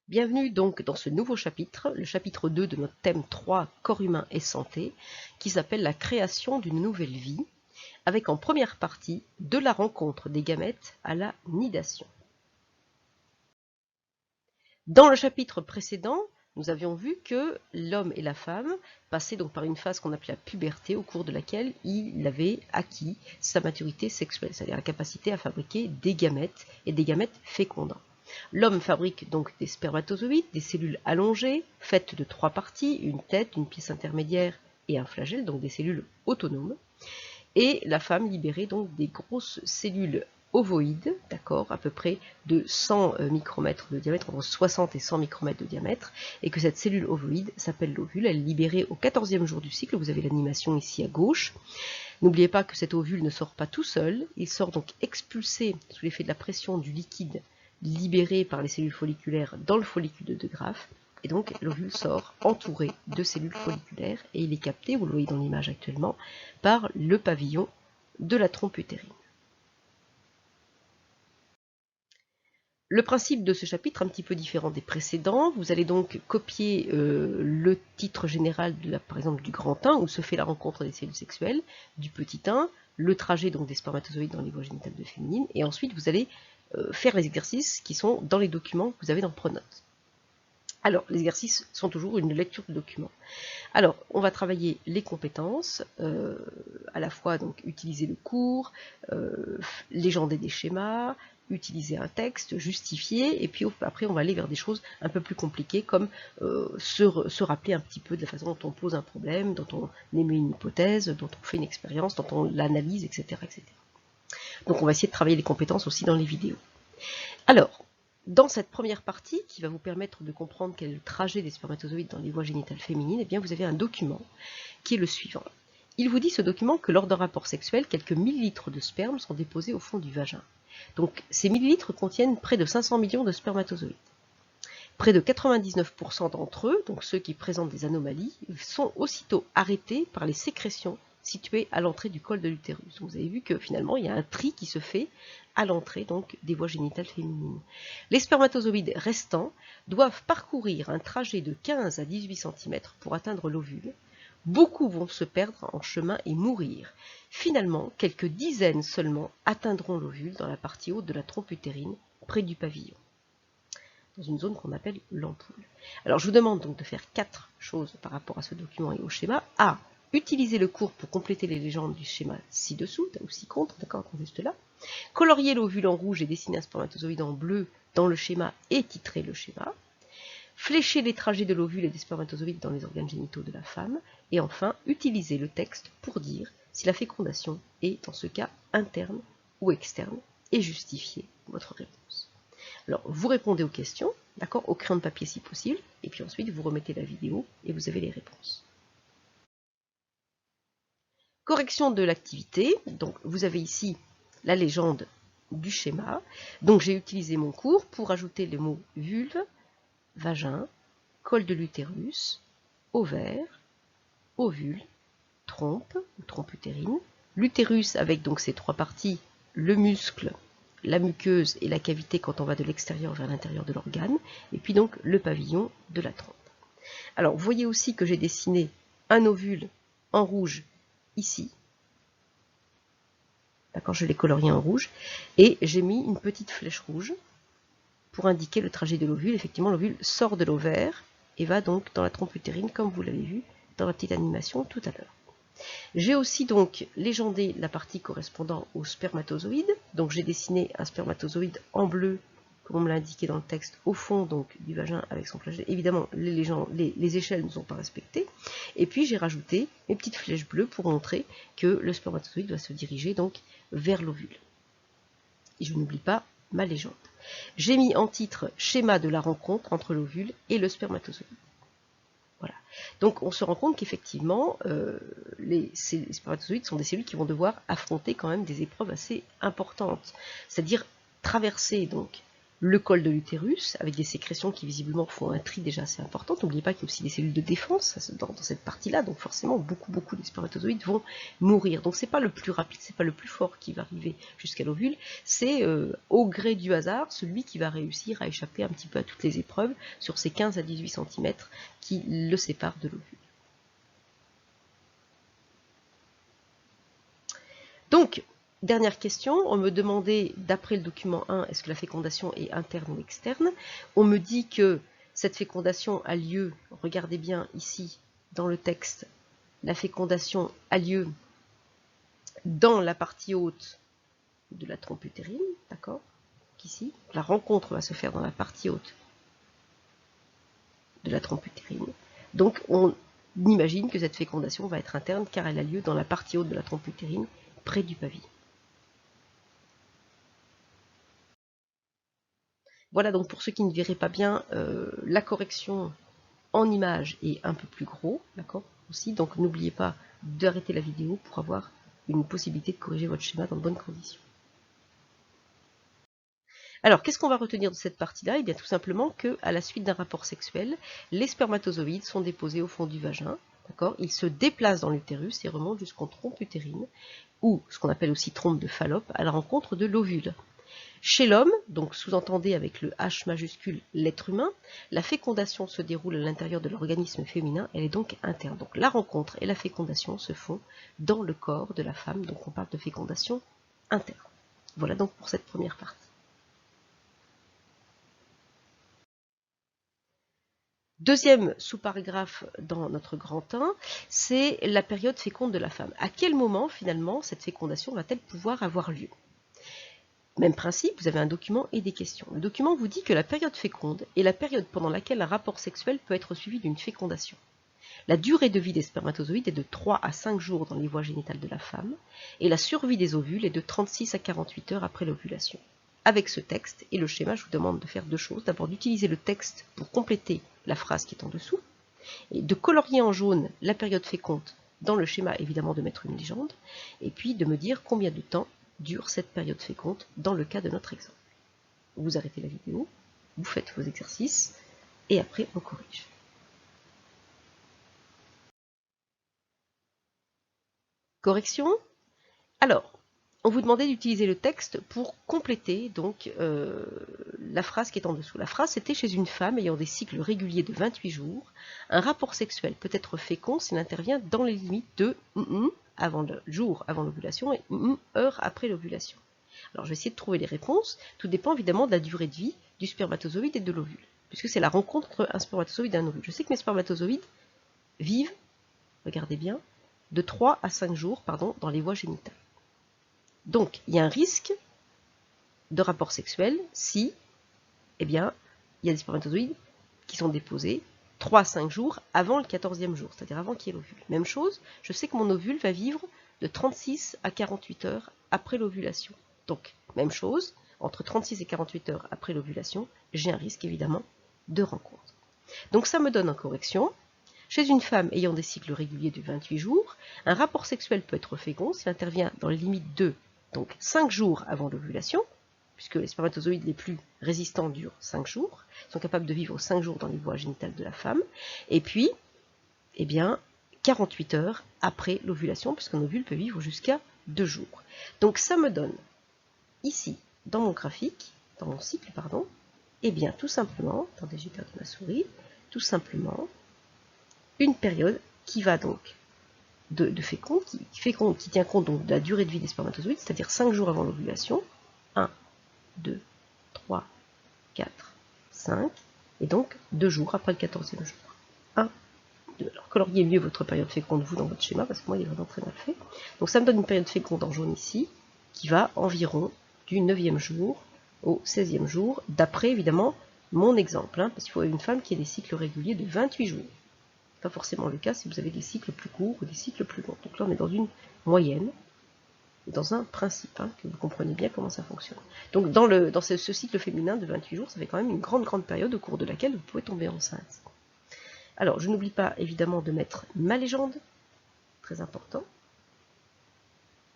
Bienvenue donc dans ce nouveau chapitre, le chapitre 2 de notre thème 3, corps humain et santé, qui s'appelle la création d'une nouvelle vie, avec en première partie de la rencontre des gamètes à la nidation. Dans le chapitre précédent, nous avions vu que l'homme et la femme passaient donc par une phase qu'on appelait la puberté, au cours de laquelle il avait acquis sa maturité sexuelle, c'est-à-dire la capacité à fabriquer des gamètes et des gamètes fécondants. L'homme fabrique donc des spermatozoïdes, des cellules allongées, faites de 3 parties, une tête, une pièce intermédiaire et un flagelle, donc des cellules autonomes. Et la femme libérait donc des grosses cellules ovoïdes, d'accord, à peu près de 100 micromètres de diamètre, entre 60 et 100 micromètres de diamètre, et que cette cellule ovoïde s'appelle l'ovule. Elle est libérée au 14e jour du cycle, vous avez l'animation ici à gauche. N'oubliez pas que cet ovule ne sort pas tout seul, il sort donc expulsé sous l'effet de la pression du liquide libéré par les cellules folliculaires dans le follicule de Graaff, et donc l'ovule sort entouré de cellules folliculaires, et il est capté, vous le voyez dans l'image actuellement, par le pavillon de la trompe utérine. Le principe de ce chapitre est un petit peu différent des précédents. Vous allez donc copier le titre général, par exemple, du grand 1, où se fait la rencontre des cellules sexuelles, du petit 1, le trajet donc des spermatozoïdes dans les voies génitales de féminine, et ensuite vous allez faire les exercices qui sont dans les documents que vous avez dans Pronote. Alors, les exercices sont toujours une lecture de document. Alors, on va travailler les compétences, à la fois donc utiliser le cours, légender des schémas, utiliser un texte, justifier, et puis après on va aller vers des choses un peu plus compliquées, comme se rappeler un petit peu de la façon dont on pose un problème, dont on émet une hypothèse, dont on fait une expérience, dont on l'analyse, etc., etc. Donc on va essayer de travailler les compétences aussi dans les vidéos. Alors, dans cette première partie, qui va vous permettre de comprendre quel est le trajet des spermatozoïdes dans les voies génitales féminines, eh bien vous avez un document qui est le suivant. Il vous dit, ce document, que lors d'un rapport sexuel, quelques millilitres de sperme sont déposés au fond du vagin. Donc ces millilitres contiennent près de 500 millions de spermatozoïdes. Près de 99% d'entre eux, donc ceux qui présentent des anomalies, sont aussitôt arrêtés par les sécrétions situées à l'entrée du col de l'utérus. Vous avez vu que finalement il y a un tri qui se fait à l'entrée donc des voies génitales féminines. Les spermatozoïdes restants doivent parcourir un trajet de 15 à 18 cm pour atteindre l'ovule. Beaucoup vont se perdre en chemin et mourir. Finalement, quelques dizaines seulement atteindront l'ovule dans la partie haute de la trompe utérine, près du pavillon, dans une zone qu'on appelle l'ampoule. Alors je vous demande donc de faire 4 choses par rapport à ce document et au schéma. A. Utiliser le cours pour compléter les légendes du schéma ci-dessous, ou ci-contre, d'accord, juste là. Colorier l'ovule en rouge et dessiner un spermatozoïde en bleu dans le schéma et titrer le schéma. Flécher les trajets de l'ovule et des spermatozoïdes dans les organes génitaux de la femme. Et enfin, utiliser le texte pour dire si la fécondation est, dans ce cas, interne ou externe, et justifier votre réponse. Alors, vous répondez aux questions, d'accord, au crayon de papier si possible, et puis ensuite vous remettez la vidéo et vous avez les réponses. Correction de l'activité, donc vous avez ici la légende du schéma. Donc j'ai utilisé mon cours pour ajouter les mots vulve, vagin, col de l'utérus, ovaire, ovule, trompe ou trompe utérine, l'utérus avec donc ces 3 parties, le muscle, la muqueuse et la cavité quand on va de l'extérieur vers l'intérieur de l'organe, et puis donc le pavillon de la trompe. Alors vous voyez aussi que j'ai dessiné un ovule en rouge ici, d'accord, je l'ai colorié en rouge, et j'ai mis une petite flèche rouge pour indiquer le trajet de l'ovule. Effectivement, l'ovule sort de l'ovaire et va donc dans la trompe utérine, comme vous l'avez vu dans la petite animation tout à l'heure. J'ai aussi donc légendé la partie correspondant au spermatozoïde. Donc j'ai dessiné un spermatozoïde en bleu, comme on me l'a indiqué dans le texte, au fond donc du vagin avec son flagelle. Évidemment, les échelles ne sont pas respectées. Et puis j'ai rajouté mes petites flèches bleues pour montrer que le spermatozoïde doit se diriger donc vers l'ovule. Et je n'oublie pas ma légende. J'ai mis en titre schéma de la rencontre entre l'ovule et le spermatozoïde. Voilà. Donc on se rend compte qu'effectivement, les spermatozoïdes sont des cellules qui vont devoir affronter quand même des épreuves assez importantes. C'est-à-dire traverser donc le col de l'utérus, avec des sécrétions qui visiblement font un tri déjà assez important. N'oubliez pas qu'il y a aussi des cellules de défense dans cette partie-là, donc forcément beaucoup de spermatozoïdes vont mourir. Donc c'est pas le plus rapide, c'est pas le plus fort qui va arriver jusqu'à l'ovule, c'est au gré du hasard celui qui va réussir à échapper un petit peu à toutes les épreuves sur ces 15 à 18 cm qui le séparent de l'ovule. Donc, dernière question, on me demandait, d'après le document 1, est-ce que la fécondation est interne ou externe? On me dit que cette fécondation a lieu, regardez bien ici dans le texte, la fécondation a lieu dans la partie haute de la trompe utérine, d'accord? Ici, la rencontre va se faire dans la partie haute de la trompe utérine. Donc, on imagine que cette fécondation va être interne car elle a lieu dans la partie haute de la trompe utérine, près du pavillon. Voilà donc pour ceux qui ne verraient pas bien, la correction en image est un peu plus gros, d'accord aussi, donc n'oubliez pas d'arrêter la vidéo pour avoir une possibilité de corriger votre schéma dans de bonnes conditions. Alors, qu'est-ce qu'on va retenir de cette partie-là? Eh bien, tout simplement qu'à la suite d'un rapport sexuel, les spermatozoïdes sont déposés au fond du vagin, d'accord? Ils se déplacent dans l'utérus et remontent jusqu'en trompe utérine, ou ce qu'on appelle aussi trompe de Fallope, à la rencontre de l'ovule. Chez l'homme, donc sous-entendez avec le H majuscule l'être humain, la fécondation se déroule à l'intérieur de l'organisme féminin, elle est donc interne. Donc la rencontre et la fécondation se font dans le corps de la femme, donc on parle de fécondation interne. Voilà donc pour cette première partie. Deuxième sous-paragraphe dans notre grand 1, c'est la période féconde de la femme. À quel moment finalement cette fécondation va-t-elle pouvoir avoir lieu? Même principe, vous avez un document et des questions. Le document vous dit que la période féconde est la période pendant laquelle un rapport sexuel peut être suivi d'une fécondation. La durée de vie des spermatozoïdes est de 3 à 5 jours dans les voies génitales de la femme, et la survie des ovules est de 36 à 48 heures après l'ovulation. Avec ce texte et le schéma, je vous demande de faire deux choses. D'abord d'utiliser le texte pour compléter la phrase qui est en dessous, et de colorier en jaune la période féconde dans le schéma, évidemment de mettre une légende, et puis de me dire combien de temps dure cette période féconde dans le cas de notre exemple. Vous arrêtez la vidéo, vous faites vos exercices, et après on corrige. Correction. Alors, on vous demandait d'utiliser le texte pour compléter donc la phrase qui est en dessous. La phrase c'était chez une femme ayant des cycles réguliers de 28 jours, un rapport sexuel peut être fécond s'il intervient dans les limites de avant le jour avant l'ovulation et heure après l'ovulation. Alors je vais essayer de trouver les réponses. Tout dépend évidemment de la durée de vie du spermatozoïde et de l'ovule, puisque c'est la rencontre entre un spermatozoïde et un ovule. Je sais que mes spermatozoïdes vivent, regardez bien, de 3 à 5 jours dans les voies génitales. Donc, il y a un risque de rapport sexuel si, eh bien, il y a des spermatozoïdes qui sont déposés 3 à 5 jours avant le 14e jour, c'est-à-dire avant qu'il y ait l'ovule. Même chose, je sais que mon ovule va vivre de 36 à 48 heures après l'ovulation. Donc, même chose, entre 36 et 48 heures après l'ovulation, j'ai un risque évidemment de rencontre. Donc ça me donne en correction, chez une femme ayant des cycles réguliers de 28 jours, un rapport sexuel peut être fécond s'il intervient dans les limites de donc 5 jours avant l'ovulation, puisque les spermatozoïdes les plus résistants durent 5 jours, sont capables de vivre 5 jours dans les voies génitales de la femme, et puis, eh bien, 48 heures après l'ovulation, puisqu'un ovule peut vivre jusqu'à 2 jours. Donc ça me donne, ici, dans mon graphique, dans mon cycle, pardon, eh bien, tout simplement, attendez, j'ai perdu ma souris, tout simplement, une période qui va donc de féconde, qui tient compte donc de la durée de vie des spermatozoïdes, c'est-à-dire 5 jours avant l'ovulation, 1, 2, 3, 4, 5, et donc 2 jours après le 14e jour. 1, 2. Alors coloriez mieux votre période féconde, vous, dans votre schéma, parce que moi, il est vraiment très mal fait. Donc ça me donne une période féconde en jaune ici, qui va environ du 9e jour au 16e jour, d'après, évidemment, mon exemple, hein, parce qu'il faut une femme qui ait des cycles réguliers de 28 jours. Pas forcément le cas si vous avez des cycles plus courts ou des cycles plus longs. Donc là, on est dans une moyenne, dans un principe, hein, que vous comprenez bien comment ça fonctionne. Donc dans ce cycle féminin de 28 jours, ça fait quand même une grande période au cours de laquelle vous pouvez tomber enceinte. Alors, je n'oublie pas évidemment de mettre ma légende, très important.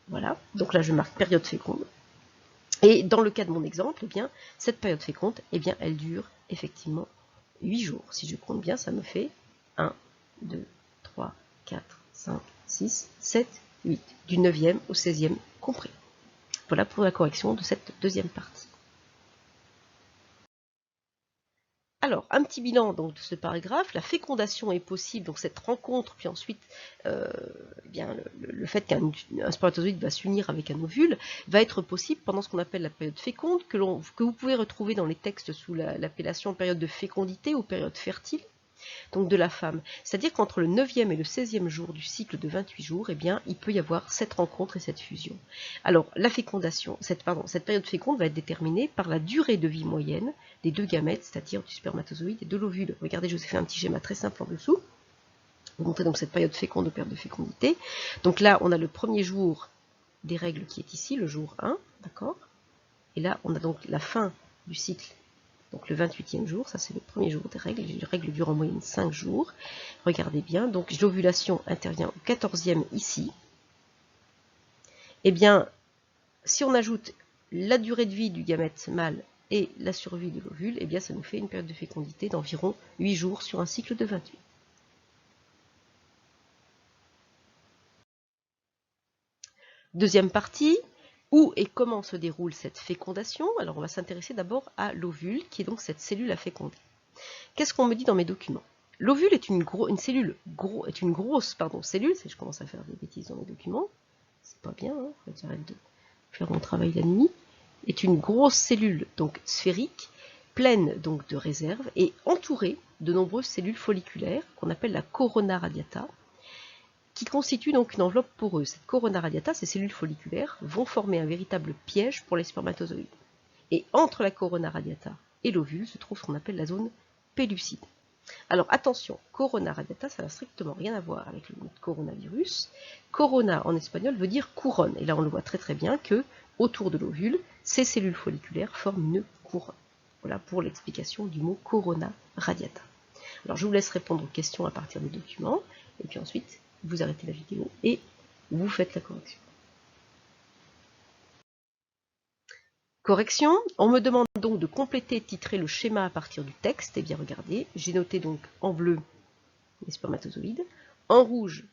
Voilà, donc là je marque période féconde. Et dans le cas de mon exemple, eh bien, cette période féconde, eh bien, elle dure effectivement 8 jours. Si je compte bien, ça me fait 1, 2, 3, 4, 5, 6, 7, 8. Du 9e au 16e compris. Voilà pour la correction de cette deuxième partie. Alors, un petit bilan donc, de ce paragraphe. La fécondation est possible, donc cette rencontre, puis ensuite bien, le fait qu'un spermatozoïde va s'unir avec un ovule, va être possible pendant ce qu'on appelle la période féconde, que vous pouvez retrouver dans les textes sous l'appellation période de fécondité ou période fertile, donc de la femme. C'est-à-dire qu'entre le 9e et le 16e jour du cycle de 28 jours, eh bien, il peut y avoir cette rencontre et cette fusion. Alors, la fécondation, cette période féconde va être déterminée par la durée de vie moyenne des deux gamètes, c'est-à-dire du spermatozoïde et de l'ovule. Regardez, je vous ai fait un petit schéma très simple en dessous. Vous montrez donc cette période féconde ou période de fécondité. Donc là, on a le premier jour des règles qui est ici, le jour 1, d'accord? Et là, on a donc la fin du cycle. Donc le 28e jour, ça c'est le premier jour des règles. Les règles durent en moyenne 5 jours. Regardez bien, donc l'ovulation intervient au 14e ici. Eh bien, si on ajoute la durée de vie du gamète mâle et la survie de l'ovule, eh bien ça nous fait une période de fécondité d'environ 8 jours sur un cycle de 28. Deuxième partie, où et comment se déroule cette fécondation? Alors on va s'intéresser d'abord à l'ovule, qui est donc cette cellule à féconder. Qu'est-ce qu'on me dit dans mes documents? L'ovule est une grosse cellule, je commence à faire des bêtises dans mes documents, c'est pas bien, hein, faut que j'arrête de faire mon travail la nuit, est une grosse cellule donc sphérique, pleine donc de réserves et entourée de nombreuses cellules folliculaires qu'on appelle la corona radiata, qui constitue donc une enveloppe poreuse. Cette corona radiata, ces cellules folliculaires, vont former un véritable piège pour les spermatozoïdes. Et entre la corona radiata et l'ovule se trouve ce qu'on appelle la zone pellucide. Alors attention, corona radiata, ça n'a strictement rien à voir avec le coronavirus. Corona en espagnol veut dire couronne. Et là on le voit très très bien que autour de l'ovule, ces cellules folliculaires forment une couronne. Voilà pour l'explication du mot corona radiata. Alors je vous laisse répondre aux questions à partir des documents, et puis ensuite vous arrêtez la vidéo et vous faites la correction. Correction, on me demande donc de compléter et titrer le schéma à partir du texte. Eh bien regardez, j'ai noté donc en bleu les spermatozoïdes, en rouge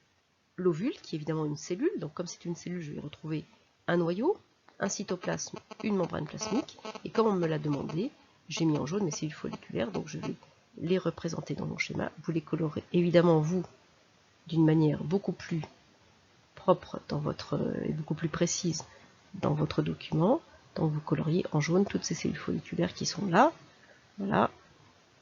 l'ovule qui est évidemment une cellule, donc comme c'est une cellule je vais retrouver un noyau, un cytoplasme, une membrane plasmique, et comme on me l'a demandé, j'ai mis en jaune mes cellules folliculaires, donc je vais les représenter dans mon schéma. Vous les colorez évidemment vous d'une manière beaucoup plus propre et beaucoup plus précise dans votre document. Donc vous coloriez en jaune toutes ces cellules folliculaires qui sont là. Voilà.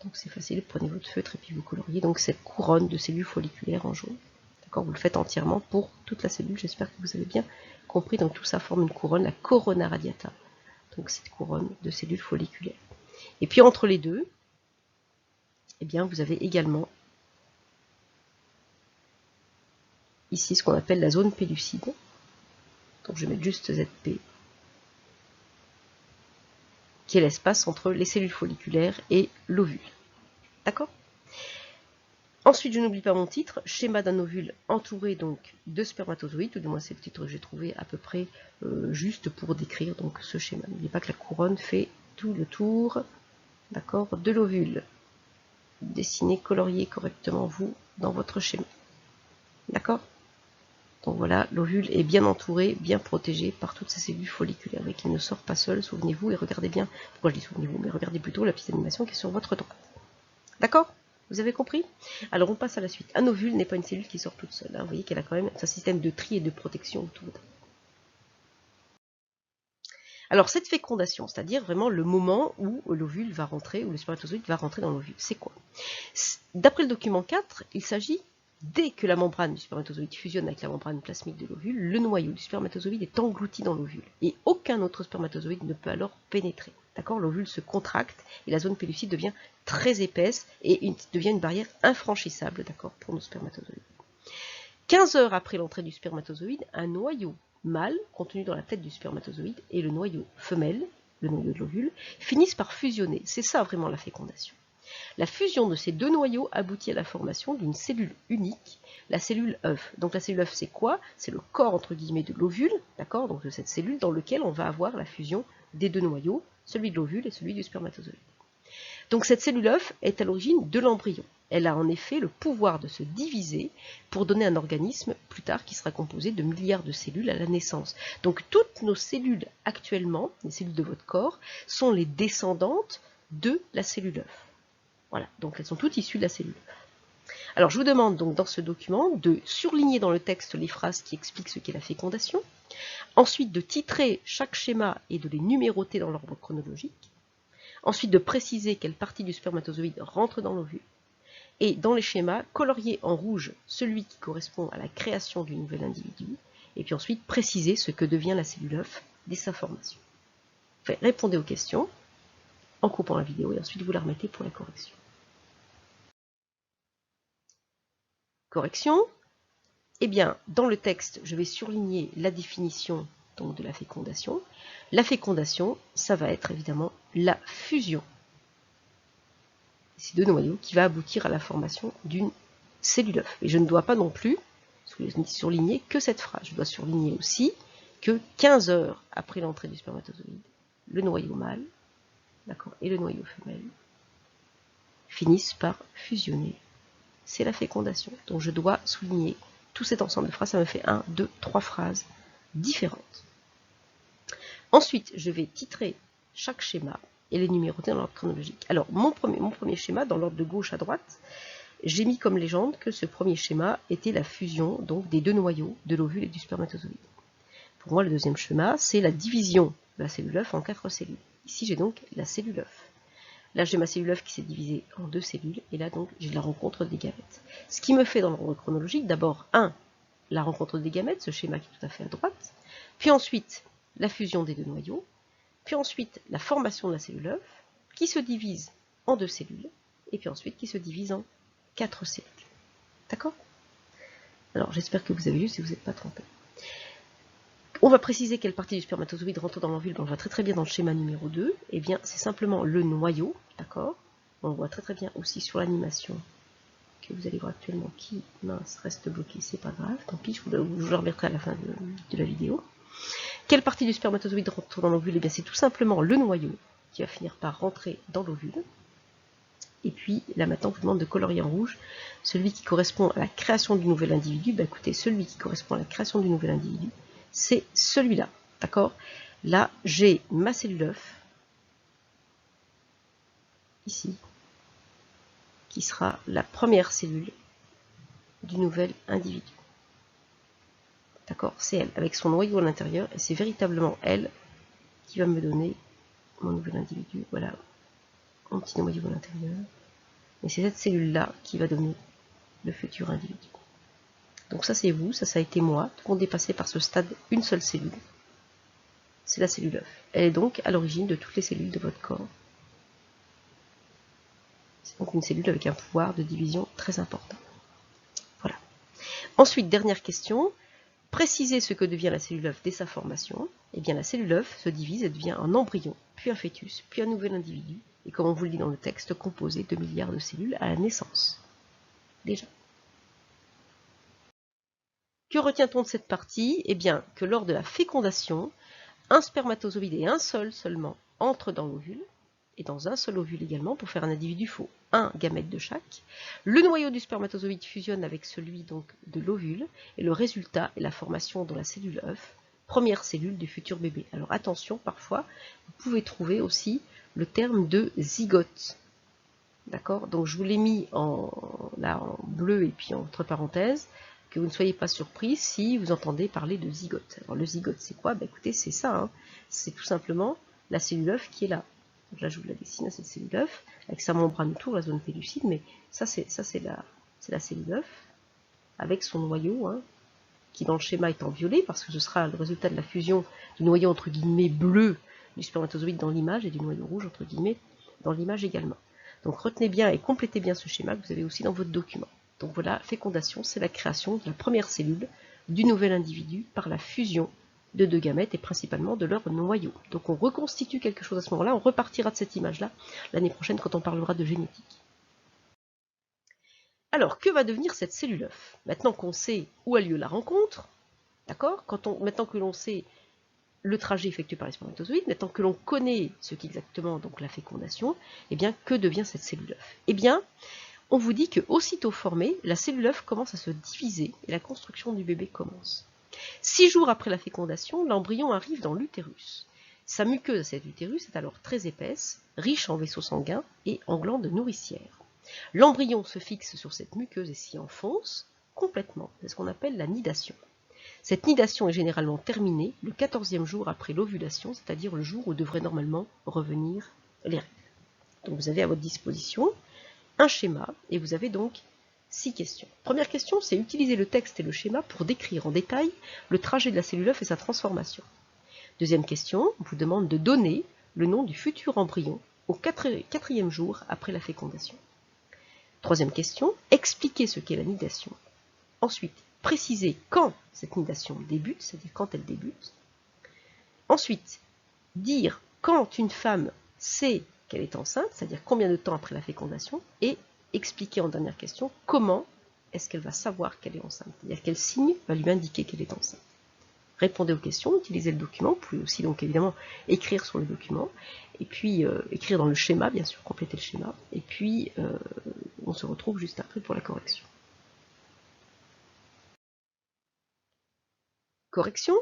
Donc c'est facile, prenez votre feutre et puis vous coloriez donc cette couronne de cellules folliculaires en jaune. D'accord, vous le faites entièrement pour toute la cellule. J'espère que vous avez bien compris. Donc tout ça forme une couronne, la corona radiata. Donc cette couronne de cellules folliculaires. Et puis entre les deux, eh bien vous avez également ici ce qu'on appelle la zone pellucide. Donc je vais mettre juste ZP, qui est l'espace entre les cellules folliculaires et l'ovule. D'accord? Ensuite, je n'oublie pas mon titre, schéma d'un ovule entouré donc de spermatozoïdes, ou du moins c'est le titre que j'ai trouvé à peu près juste pour décrire donc ce schéma. N'oubliez pas que la couronne fait tout le tour, d'accord, de l'ovule. Dessinez, coloriez correctement vous dans votre schéma. D'accord? Donc voilà, l'ovule est bien entouré, bien protégé par toutes ces cellules folliculaires et qu'il ne sort pas seul, souvenez-vous, et regardez bien, pourquoi je dis souvenez-vous, mais regardez plutôt la petite animation qui est sur votre droite. D'accord? Vous avez compris? Alors on passe à la suite. Un ovule n'est pas une cellule qui sort toute seule. Hein. Vous voyez qu'elle a quand même un système de tri et de protection autour d'elle. Alors cette fécondation, c'est-à-dire vraiment le moment où l'ovule va rentrer, où le spermatozoïde va rentrer dans l'ovule, c'est quoi? D'après le document 4, il s'agit, dès que la membrane du spermatozoïde fusionne avec la membrane plasmique de l'ovule, le noyau du spermatozoïde est englouti dans l'ovule. Et aucun autre spermatozoïde ne peut alors pénétrer. D'accord? L'ovule se contracte et la zone pellucide devient très épaisse et devient une barrière infranchissable, d'accord, pour nos spermatozoïdes. 15 heures après l'entrée du spermatozoïde, un noyau mâle contenu dans la tête du spermatozoïde et le noyau femelle, le noyau de l'ovule, finissent par fusionner. C'est ça vraiment la fécondation. La fusion de ces deux noyaux aboutit à la formation d'une cellule unique, la cellule œuf. Donc la cellule œuf, c'est quoi? C'est le corps entre guillemets de l'ovule, d'accord, donc de cette cellule dans lequel on va avoir la fusion des deux noyaux, celui de l'ovule et celui du spermatozoïde. Donc cette cellule œuf est à l'origine de l'embryon. Elle a en effet le pouvoir de se diviser pour donner un organisme plus tard qui sera composé de milliards de cellules à la naissance. Donc toutes nos cellules actuellement, les cellules de votre corps, sont les descendantes de la cellule œuf. Voilà, donc elles sont toutes issues de la cellule œuf. Alors je vous demande donc dans ce document de surligner dans le texte les phrases qui expliquent ce qu'est la fécondation, ensuite de titrer chaque schéma et de les numéroter dans l'ordre chronologique, ensuite de préciser quelle partie du spermatozoïde rentre dans l'ovule, et dans les schémas, colorier en rouge celui qui correspond à la création du nouvel individu, et puis ensuite préciser ce que devient la cellule œuf dès sa formation. Enfin, répondez aux questions en coupant la vidéo et ensuite vous la remettez pour la correction. Correction. Eh bien, dans le texte, je vais surligner la définition donc, de la fécondation. La fécondation, ça va être évidemment la fusion ces deux noyaux qui va aboutir à la formation d'une cellule œuf. Et je ne dois pas non plus surligner que cette phrase. Je dois surligner aussi que 15 heures après l'entrée du spermatozoïde, le noyau mâle et le noyau femelle finissent par fusionner. C'est la fécondation. Donc je dois souligner tout cet ensemble de phrases. Ça me fait 1, 2, 3 phrases différentes. Ensuite, je vais titrer chaque schéma et les numéroter dans l'ordre chronologique. Alors, mon premier schéma, dans l'ordre de gauche à droite, j'ai mis comme légende que ce premier schéma était la fusion donc, des deux noyaux, de l'ovule et du spermatozoïde. Pour moi, le deuxième schéma, c'est la division de la cellule œuf en 4 cellules. Ici, j'ai donc la cellule œuf. Là, j'ai ma cellule œuf qui s'est divisée en 2 cellules, et là, donc, j'ai la rencontre des gamètes. Ce qui me fait, dans l'ordre chronologique, d'abord, 1, la rencontre des gamètes, ce schéma qui est tout à fait à droite, puis ensuite, la fusion des deux noyaux, puis ensuite, la formation de la cellule œuf, qui se divise en 2 cellules, et puis ensuite, qui se divise en 4 cellules. D'accord? Alors, j'espère que vous avez vu si vous n'êtes pas trompé. On va préciser quelle partie du spermatozoïde rentre dans l'ovule, on voit très bien dans le schéma numéro 2, et bien c'est simplement le noyau, d'accord? On voit très bien aussi sur l'animation que vous allez voir actuellement qui reste bloqué, c'est pas grave, tant pis, je vous le remettrai à la fin de la vidéo. Quelle partie du spermatozoïde rentre dans l'ovule? Et bien c'est tout simplement le noyau qui va finir par rentrer dans l'ovule. Et puis là maintenant on vous demande de colorier en rouge celui qui correspond à la création du nouvel individu. Ben, écoutez, celui qui correspond à la création du nouvel individu, c'est celui-là, d'accord? Là, j'ai ma cellule œuf, ici, qui sera la première cellule du nouvel individu. D'accord? C'est elle, avec son noyau à l'intérieur, et c'est véritablement elle qui va me donner mon nouvel individu. Voilà, mon petit noyau à l'intérieur. Et c'est cette cellule-là qui va donner le futur individu. Donc ça c'est vous, ça a été moi. Tout le monde est passé par ce stade, une seule cellule. C'est la cellule œuf. Elle est donc à l'origine de toutes les cellules de votre corps. C'est donc une cellule avec un pouvoir de division très important. Voilà. Ensuite, dernière question. Précisez ce que devient la cellule œuf dès sa formation. Eh bien, la cellule œuf se divise et devient un embryon, puis un fœtus, puis un nouvel individu. Et comme on vous le dit dans le texte, composé de milliards de cellules à la naissance. Déjà. Que retient-on de cette partie? Eh bien, que lors de la fécondation, un spermatozoïde et un seul seulement entrent dans l'ovule, et dans un seul ovule également, pour faire un individu, il faut un gamète de chaque. Le noyau du spermatozoïde fusionne avec celui donc de l'ovule, et le résultat est la formation dans la cellule œuf, première cellule du futur bébé. Alors attention, parfois, vous pouvez trouver aussi le terme de zygote. D'accord? Donc je vous l'ai mis là, en bleu et puis entre parenthèses, que vous ne soyez pas surpris si vous entendez parler de zygote. Alors le zygote c'est quoi? Ben, écoutez, c'est ça, hein. C'est tout simplement la cellule œuf qui est là. Donc là je vous la dessine, cette cellule œuf, avec sa membrane autour, la zone pellucide, mais ça c'est la cellule œuf, avec son noyau, hein, qui dans le schéma est en violet, parce que ce sera le résultat de la fusion du noyau entre guillemets bleu du spermatozoïde dans l'image, et du noyau rouge entre guillemets dans l'image également. Donc retenez bien et complétez bien ce schéma que vous avez aussi dans votre document. Donc voilà, fécondation, c'est la création de la première cellule du nouvel individu par la fusion de deux gamètes et principalement de leur noyau. Donc on reconstitue quelque chose à ce moment-là, on repartira de cette image-là l'année prochaine quand on parlera de génétique. Alors, que va devenir cette cellule œuf? Maintenant qu'on sait où a lieu la rencontre, d'accord? Maintenant que l'on sait le trajet effectué par les spermatozoïdes, maintenant que l'on connaît ce qu'est exactement donc la fécondation, eh bien, que devient cette cellule œuf? Eh bien, on vous dit que aussitôt formée, la cellule œuf commence à se diviser et la construction du bébé commence. 6 jours après la fécondation, l'embryon arrive dans l'utérus. Sa muqueuse à cet utérus est alors très épaisse, riche en vaisseaux sanguins et en glandes nourricières. L'embryon se fixe sur cette muqueuse et s'y enfonce complètement. C'est ce qu'on appelle la nidation. Cette nidation est généralement terminée le 14e jour après l'ovulation, c'est-à-dire le jour où devraient normalement revenir les règles. Donc vous avez à votre disposition un schéma et vous avez donc 6 questions. Première question, c'est utiliser le texte et le schéma pour décrire en détail le trajet de la cellule œuf et sa transformation. Deuxième question, on vous demande de donner le nom du futur embryon au 4e jour après la fécondation. Troisième question, expliquer ce qu'est la nidation. Ensuite, préciser quand cette nidation débute, c'est-à-dire quand elle débute. Ensuite, dire quand une femme sait qu'elle est enceinte, c'est-à-dire combien de temps après la fécondation, et expliquer en dernière question comment est-ce qu'elle va savoir qu'elle est enceinte, c'est-à-dire quel signe va lui indiquer qu'elle est enceinte. Répondez aux questions, utilisez le document, vous pouvez aussi donc évidemment écrire sur le document, et puis écrire dans le schéma, bien sûr, compléter le schéma, et puis on se retrouve juste après pour la correction. Correction.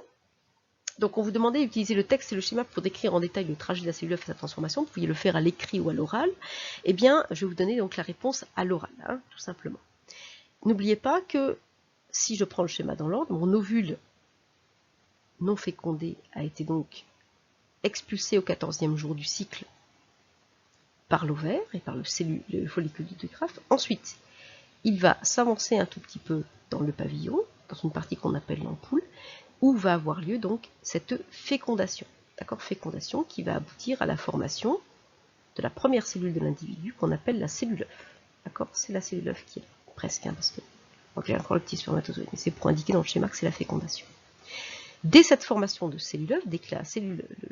Donc on vous demandait d'utiliser le texte et le schéma pour décrire en détail le trajet de la cellule œuf et sa transformation. Vous pouviez le faire à l'écrit ou à l'oral. Eh bien, je vais vous donner donc la réponse à l'oral, tout simplement. N'oubliez pas que si je prends le schéma dans l'ordre, mon ovule non fécondé a été donc expulsé au 14e jour du cycle par l'ovaire et par le follicule de Graaff. Ensuite, il va s'avancer un tout petit peu dans le pavillon, dans une partie qu'on appelle l'ampoule, où va avoir lieu donc cette fécondation. D'accord, fécondation qui va aboutir à la formation de la première cellule de l'individu qu'on appelle la cellule œuf. D'accord, c'est la cellule œuf qui est presque, parce que donc j'ai encore le petit spermatozoïde, mais c'est pour indiquer dans le schéma que c'est la fécondation. Dès cette formation de cellule œuf, dès que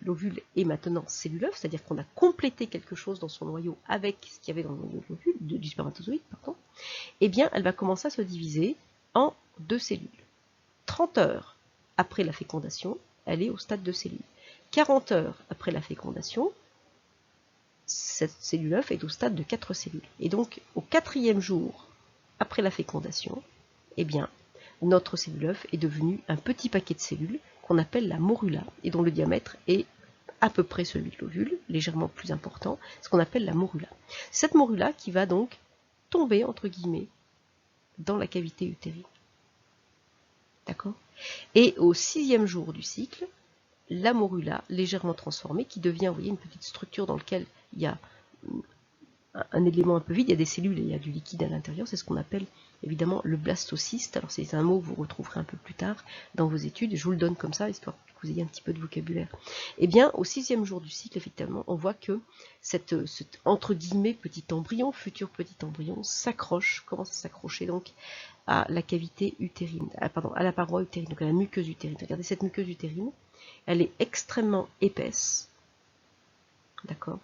l'ovule est maintenant cellule œuf, c'est-à-dire qu'on a complété quelque chose dans son noyau avec ce qu'il y avait dans le noyau de l'ovule, du spermatozoïde, pardon, eh bien elle va commencer à se diviser en 2 cellules. 30 heures après la fécondation, elle est au stade de cellule. 40 heures après la fécondation, cette cellule œuf est au stade de 4 cellules. Et donc, au 4e jour après la fécondation, eh bien, notre cellule œuf est devenue un petit paquet de cellules qu'on appelle la morula, et dont le diamètre est à peu près celui de l'ovule, légèrement plus important, ce qu'on appelle la morula. Cette morula qui va donc tomber, entre guillemets, dans la cavité utérine. D'accord ? Et au 6e jour du cycle, la morula légèrement transformée, qui devient, vous voyez, une petite structure dans laquelle il y a un élément un peu vide, il y a des cellules et il y a du liquide à l'intérieur, c'est ce qu'on appelle évidemment le blastocyste. Alors c'est un mot que vous retrouverez un peu plus tard dans vos études, je vous le donne comme ça, histoire que vous ayez un petit peu de vocabulaire. Et bien, au 6e jour du cycle, effectivement, on voit que cet entre guillemets petit embryon, futur petit embryon, s'accroche, commence à s'accrocher donc à la cavité utérine, à la paroi utérine, donc à la muqueuse utérine. Regardez cette muqueuse utérine, elle est extrêmement épaisse, d'accord.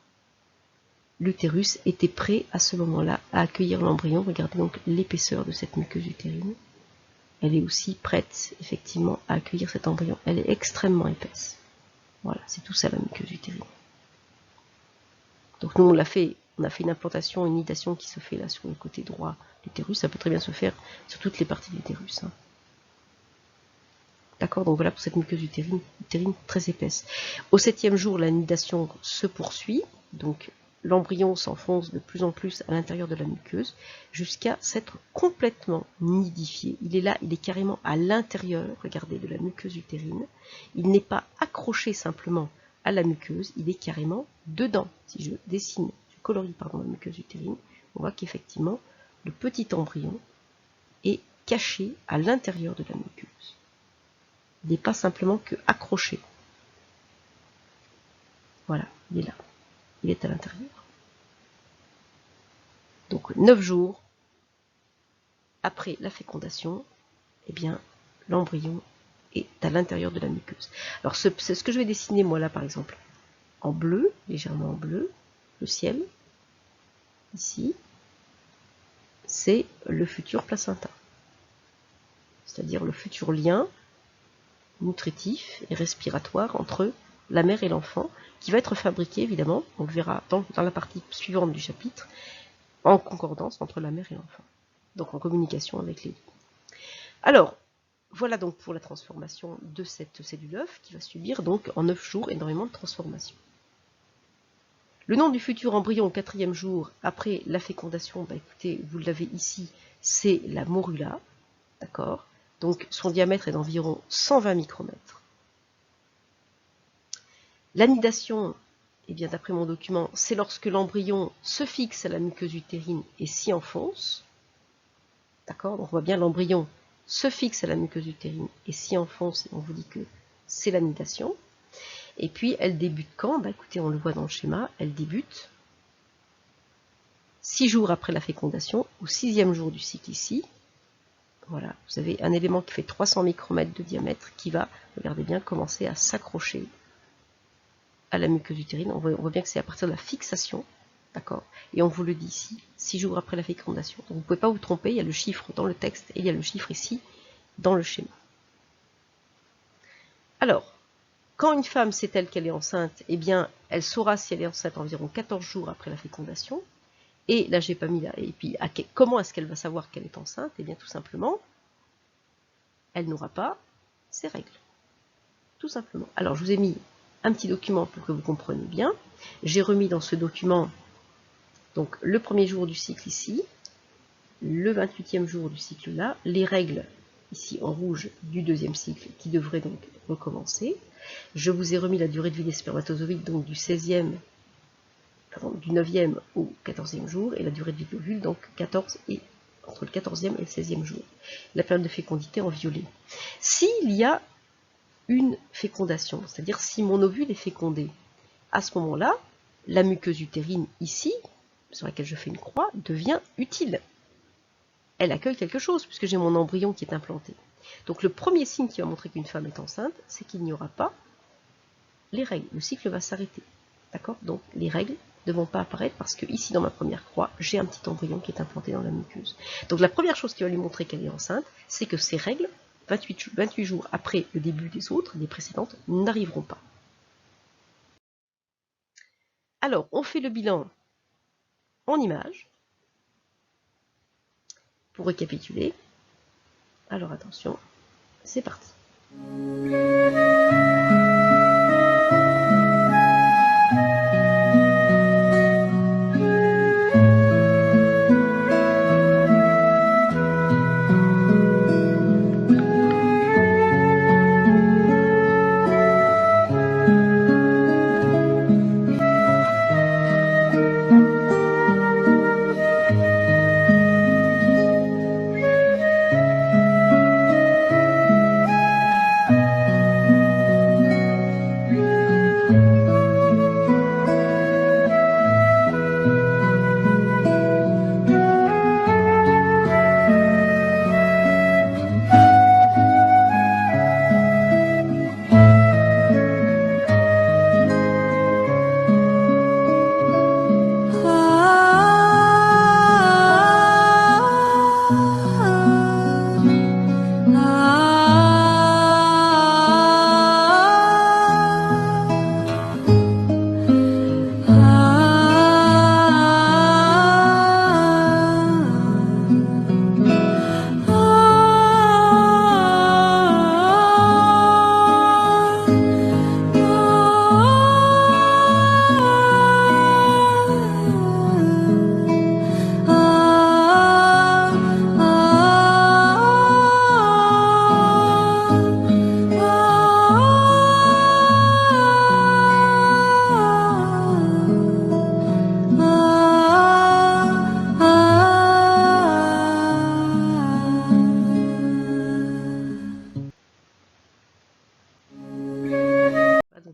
L'utérus était prêt à ce moment-là à accueillir l'embryon. Regardez donc l'épaisseur de cette muqueuse utérine. Elle est aussi prête, effectivement, à accueillir cet embryon. Elle est extrêmement épaisse. Voilà, c'est tout ça la muqueuse utérine. Donc nous, on a fait une implantation, une nidation qui se fait là sur le côté droit de l'utérus. Ça peut très bien se faire sur toutes les parties de l'utérus. D'accord, donc voilà pour cette muqueuse utérine très épaisse. Au 7e jour, la nidation se poursuit. Donc l'embryon s'enfonce de plus en plus à l'intérieur de la muqueuse jusqu'à s'être complètement nidifié. Il est là, il est carrément à l'intérieur, regardez, de la muqueuse utérine. Il n'est pas accroché simplement à la muqueuse, il est carrément dedans. Si je dessine, je colorie la muqueuse utérine, on voit qu'effectivement le petit embryon est caché à l'intérieur de la muqueuse. Il n'est pas simplement que accroché. Voilà, il est là. Il est à l'intérieur. Donc 9 jours après la fécondation, eh bien, l'embryon est à l'intérieur de la muqueuse. Alors c'est ce que je vais dessiner moi là par exemple en bleu, légèrement en bleu, le ciel, ici, c'est le futur placenta. C'est-à-dire le futur lien nutritif et respiratoire entre la mère et l'enfant, qui va être fabriqué évidemment, on le verra dans la partie suivante du chapitre, en concordance entre la mère et l'enfant, donc en communication avec les deux. Alors, voilà donc pour la transformation de cette cellule œuf qui va subir donc en 9 jours énormément de transformations. Le nom du futur embryon au 4e jour après la fécondation, bah écoutez, vous l'avez ici, c'est la morula, d'accord? Donc son diamètre est d'environ 120 micromètres. L'anidation, eh bien d'après mon document, c'est lorsque l'embryon se fixe à la muqueuse utérine et s'y enfonce. D'accord? Donc on voit bien l'embryon se fixe à la muqueuse utérine et s'y enfonce, et on vous dit que c'est l'anidation. Et puis, elle débute quand? Bah, écoutez, on le voit dans le schéma, elle débute 6 jours après la fécondation, au 6e jour du cycle ici. Voilà, vous avez un élément qui fait 300 micromètres de diamètre qui va, regardez bien, commencer à s'accrocher à la muqueuse utérine. On voit bien que c'est à partir de la fixation, d'accord? Et on vous le dit ici, 6 jours après la fécondation. Donc vous ne pouvez pas vous tromper, il y a le chiffre dans le texte et il y a le chiffre ici dans le schéma. Alors, quand une femme sait-elle qu'elle est enceinte, eh bien, elle saura si elle est enceinte environ 14 jours après la fécondation. Et là, j'ai pas mis là. Et puis, comment est-ce qu'elle va savoir qu'elle est enceinte? Eh bien, tout simplement, elle n'aura pas ses règles. Tout simplement. Alors, je vous ai mis un petit document pour que vous compreniez bien. J'ai remis dans ce document donc le premier jour du cycle ici, le 28e jour du cycle là, les règles ici en rouge du 2e cycle qui devraient donc recommencer. Je vous ai remis la durée de vie des spermatozoïdes, donc du 9e au 14e jour, et la durée de vie de l'ovule, donc entre le 14e et le 16e jour. La période de fécondité en violet. S'il y a une fécondation, c'est-à-dire si mon ovule est fécondé, à ce moment-là, la muqueuse utérine ici, sur laquelle je fais une croix, devient utile. Elle accueille quelque chose, puisque j'ai mon embryon qui est implanté. Donc le premier signe qui va montrer qu'une femme est enceinte, c'est qu'il n'y aura pas les règles. Le cycle va s'arrêter. D'accord? Donc les règles ne vont pas apparaître parce que ici dans ma première croix, j'ai un petit embryon qui est implanté dans la muqueuse. Donc la première chose qui va lui montrer qu'elle est enceinte, c'est que ces règles, 28 jours après le début des autres, des précédentes, n'arriveront pas. Alors, on fait le bilan en images. Pour récapituler. Alors attention, c'est parti.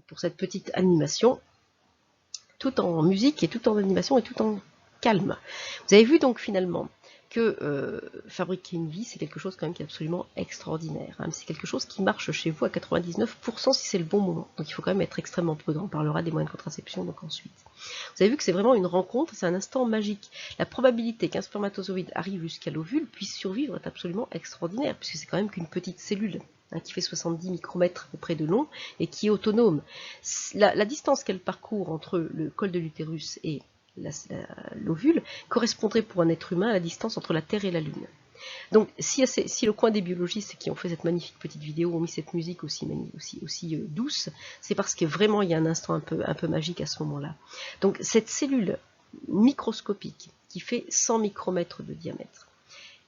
Pour cette petite animation, tout en musique et tout en animation et tout en calme. Vous avez vu donc finalement que fabriquer une vie, c'est quelque chose quand même qui est absolument extraordinaire. Hein. C'est quelque chose qui marche chez vous à 99% si c'est le bon moment. Donc il faut quand même être extrêmement prudent. On parlera des moyens de contraception donc ensuite. Vous avez vu que c'est vraiment une rencontre, c'est un instant magique. La probabilité qu'un spermatozoïde arrive jusqu'à l'ovule puisse survivre est absolument extraordinaire, puisque c'est quand même qu'une petite cellule. hein, qui fait 70 micromètres à peu près de long et qui est autonome. La distance qu'elle parcourt entre le col de l'utérus et l'ovule correspondrait pour un être humain à la distance entre la Terre et la Lune. Donc si le coin des biologistes qui ont fait cette magnifique petite vidéo ont mis cette musique aussi douce, c'est parce que vraiment il y a un instant un peu magique à ce moment-là. Donc cette cellule microscopique qui fait 100 micromètres de diamètre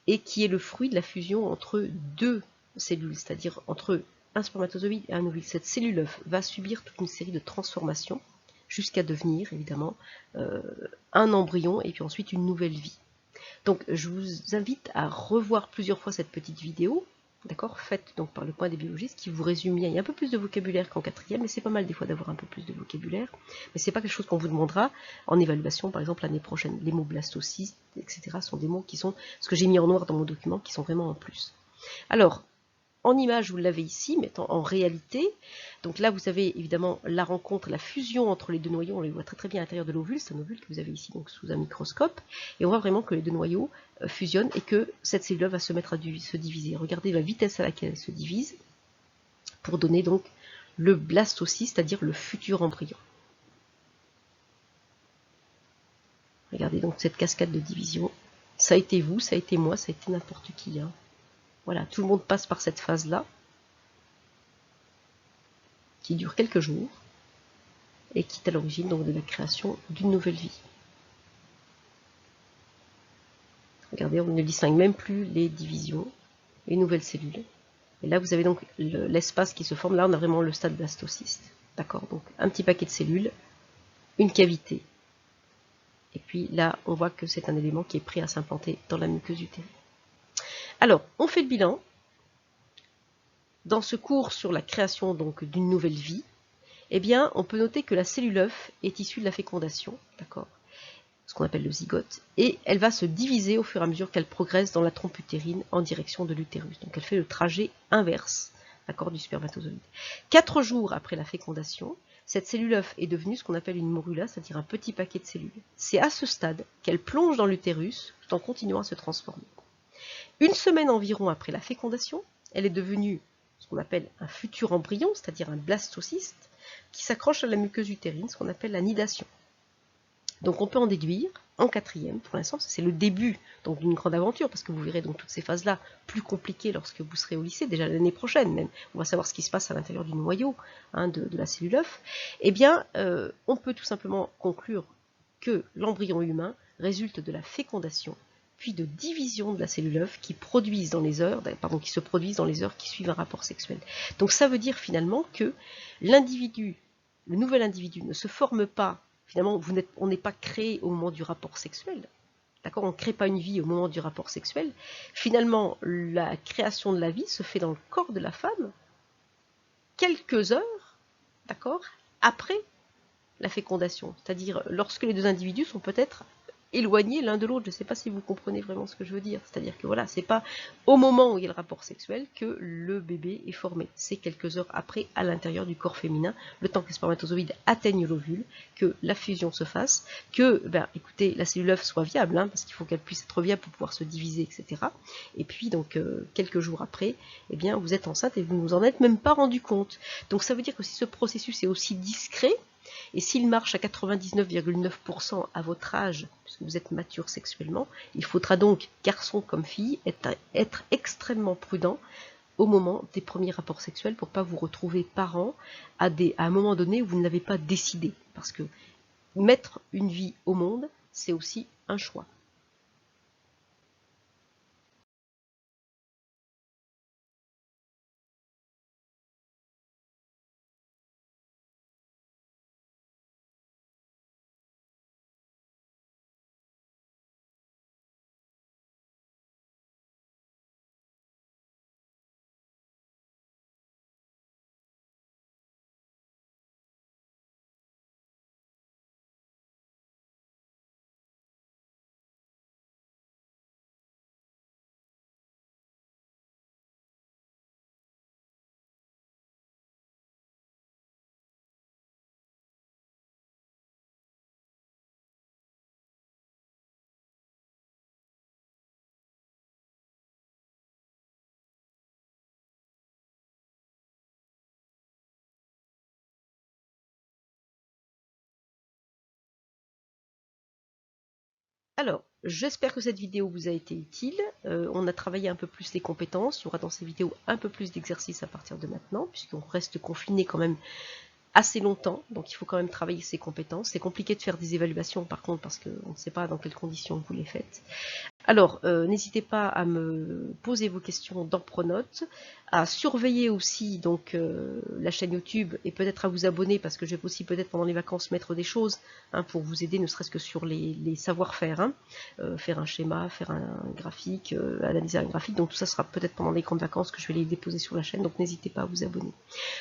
et qui est le fruit de la fusion entre deux cellules, c'est-à-dire entre un spermatozoïde et un ovule. Cette cellule œuf va subir toute une série de transformations jusqu'à devenir évidemment un embryon et puis ensuite une nouvelle vie. Donc je vous invite à revoir plusieurs fois cette petite vidéo, d'accord, faite donc par le point des biologistes, qui vous résume bien. Il y a un peu plus de vocabulaire qu'en quatrième, mais c'est pas mal des fois d'avoir un peu plus de vocabulaire. Mais c'est pas quelque chose qu'on vous demandera en évaluation, par exemple l'année prochaine. Les mots blastocyste, etc. sont des mots qui sont, ce que j'ai mis en noir dans mon document, qui sont vraiment en plus. Alors, en image, vous l'avez ici, mais en réalité, donc là vous avez évidemment la rencontre, la fusion entre les deux noyaux, on les voit très très bien à l'intérieur de l'ovule, c'est un ovule que vous avez ici donc sous un microscope, et on voit vraiment que les deux noyaux fusionnent et que cette cellule va se mettre à se diviser. Regardez la vitesse à laquelle elle se divise, pour donner donc le blastocyste, c'est-à-dire le futur embryon. Regardez donc cette cascade de division, ça a été vous, ça a été moi, ça a été n'importe qui. Hein. Voilà, tout le monde passe par cette phase-là, qui dure quelques jours, et qui est à l'origine donc de la création d'une nouvelle vie. Regardez, on ne distingue même plus les divisions, les nouvelles cellules. Et là, vous avez donc l'espace qui se forme. Là, on a vraiment le stade blastocyste. D'accord, donc un petit paquet de cellules, une cavité. Et puis là, on voit que c'est un élément qui est prêt à s'implanter dans la muqueuse utérine. Alors, on fait le bilan. Dans ce cours sur la création donc d'une nouvelle vie, eh bien, on peut noter que la cellule œuf est issue de la fécondation, d'accord, ce qu'on appelle le zygote, et elle va se diviser au fur et à mesure qu'elle progresse dans la trompe utérine en direction de l'utérus. Donc elle fait le trajet inverse, d'accord, du spermatozoïde. 4 jours après la fécondation, cette cellule œuf est devenue ce qu'on appelle une morula, c'est-à-dire un petit paquet de cellules. C'est à ce stade qu'elle plonge dans l'utérus tout en continuant à se transformer. Une semaine environ après la fécondation, elle est devenue ce qu'on appelle un futur embryon, c'est-à-dire un blastocyste, qui s'accroche à la muqueuse utérine, ce qu'on appelle la nidation. Donc on peut en déduire, en quatrième, pour l'instant, c'est le début d'une grande aventure, parce que vous verrez donc toutes ces phases-là plus compliquées lorsque vous serez au lycée, déjà l'année prochaine même, on va savoir ce qui se passe à l'intérieur du noyau de la cellule œuf, eh bien, on peut tout simplement conclure que l'embryon humain résulte de la fécondation, puis de division de la cellule œuf qui se produisent dans les heures qui suivent un rapport sexuel. Donc ça veut dire finalement que l'individu, le nouvel individu ne se forme pas, finalement on n'est pas créé au moment du rapport sexuel, d'accord, on ne crée pas une vie au moment du rapport sexuel, finalement la création de la vie se fait dans le corps de la femme quelques heures, d'accord, après la fécondation, c'est-à-dire lorsque les deux individus sont peut-être éloignés l'un de l'autre. Je ne sais pas si vous comprenez vraiment ce que je veux dire, c'est-à-dire que voilà, c'est pas au moment où il y a le rapport sexuel que le bébé est formé, c'est quelques heures après à l'intérieur du corps féminin, le temps que les spermatozoïdes atteignent l'ovule, que la fusion se fasse, que écoutez, la cellule œuf soit viable, parce qu'il faut qu'elle puisse être viable pour pouvoir se diviser, etc. Et puis donc quelques jours après, eh bien vous êtes enceinte et vous ne vous en êtes même pas rendu compte. Donc ça veut dire que si ce processus est aussi discret, et s'il marche à 99,9% à votre âge, puisque vous êtes mature sexuellement, il faudra donc, garçon comme fille, être extrêmement prudent au moment des premiers rapports sexuels pour ne pas vous retrouver parent à un moment donné où vous ne l'avez pas décidé. Parce que mettre une vie au monde, c'est aussi un choix. Alors, j'espère que cette vidéo vous a été utile. On a travaillé un peu plus les compétences. Il y aura dans ces vidéos un peu plus d'exercices à partir de maintenant, puisqu'on reste confiné quand même assez longtemps, donc il faut quand même travailler ses compétences. C'est compliqué de faire des évaluations par contre, parce qu'on ne sait pas dans quelles conditions vous les faites. Alors, n'hésitez pas à me poser vos questions dans Pronote, à surveiller aussi donc la chaîne YouTube et peut-être à vous abonner parce que je vais aussi peut-être pendant les vacances mettre des choses pour vous aider, ne serait-ce que sur les savoir-faire, faire un schéma, faire un graphique, analyser un graphique. Donc tout ça sera peut-être pendant les grandes vacances que je vais les déposer sur la chaîne. Donc n'hésitez pas à vous abonner.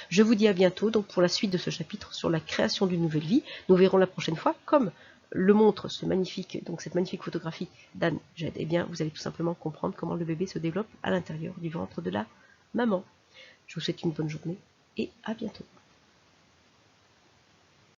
Je vous dis à bientôt donc pour la suite de ce chapitre sur la création d'une nouvelle vie. Nous verrons la prochaine fois comme le montre cette magnifique photographie d'Anne Jed, eh bien vous allez tout simplement comprendre comment le bébé se développe à l'intérieur du ventre de la maman. Je vous souhaite une bonne journée et à bientôt.